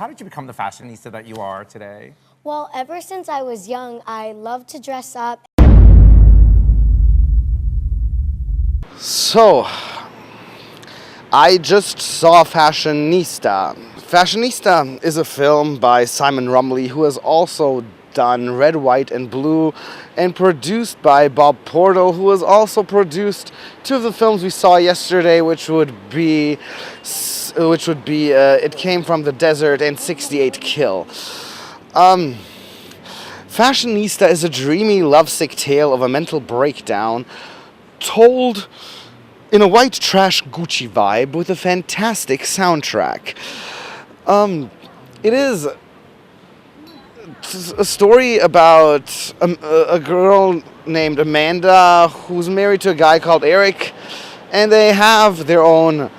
how did you become the fashionista that you are today? Well, ever since I was young, I loved to dress up. So, I just saw Fashionista. Fashionista is a film by Simon Rumley, who has also done Red, White and Blue, and produced by Bob Portal, who has also produced two of the films we saw yesterday, which would be It Came from the Desert and 68 Kill. Fashionista is a dreamy, lovesick tale of a mental breakdown told in a white trash Gucci vibe with a fantastic soundtrack. It is a story about a girl named Amanda who's married to a guy called Eric, and they have their own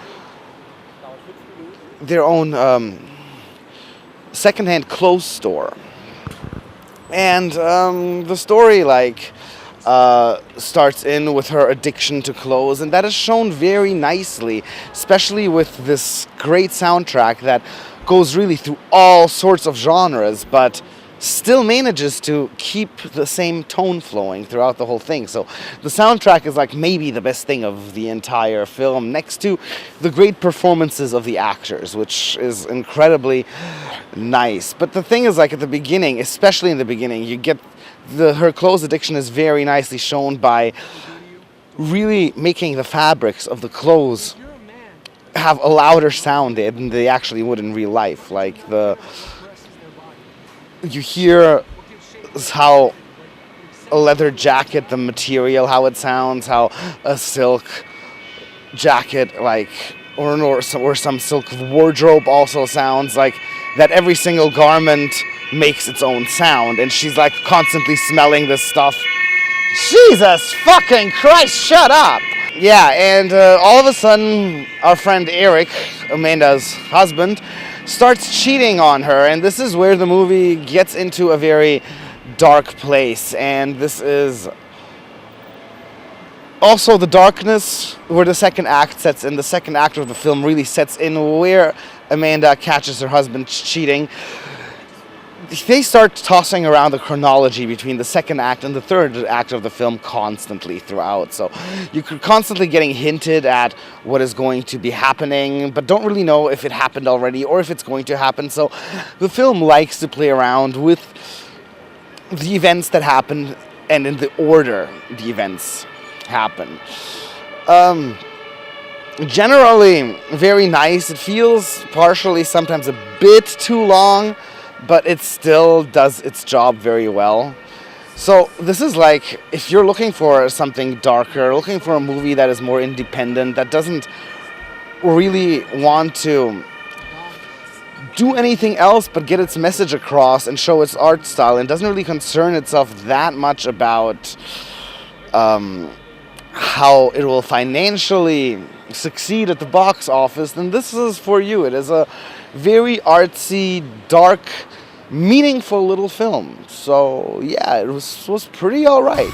secondhand clothes store. And the story starts in with her addiction to clothes, and that is shown very nicely, especially with this great soundtrack that goes really through all sorts of genres, but still manages to keep the same tone flowing throughout the whole thing. So the soundtrack is like maybe the best thing of the entire film, next to the great performances of the actors, which is incredibly nice. But the thing is, like, at the beginning, especially in the beginning, you get her clothes addiction is very nicely shown by really making the fabrics of the clothes have a louder sound than they actually would in real life. Like, you hear how a leather jacket, the material, how it sounds, how a silk jacket, or some silk wardrobe also sounds like that. Every single garment makes its own sound, and she's like constantly smelling this stuff. Jesus fucking Christ, shut up! Yeah, and all of a sudden, our friend Eric, Amanda's husband, starts cheating on her, and this is where the movie gets into a very dark place. And this is also the darkness where the second act sets in. The second act of the film really sets in where Amanda catches her husband cheating. They start tossing around the chronology between the second act and the third act of the film constantly throughout. So you're constantly getting hinted at what is going to be happening, but don't really know if it happened already or if it's going to happen. So the film likes to play around with the events that happen and in the order the events happen. Generally very nice. It feels partially sometimes a bit too long, but it still does its job very well. So this is like, if you're looking for something darker, looking for a movie that is more independent, that doesn't really want to do anything else but get its message across and show its art style, and doesn't really concern itself that much about how it will financially succeed at the box office, then this is for you. It is a very artsy, dark, meaningful little film. So yeah, it was pretty alright.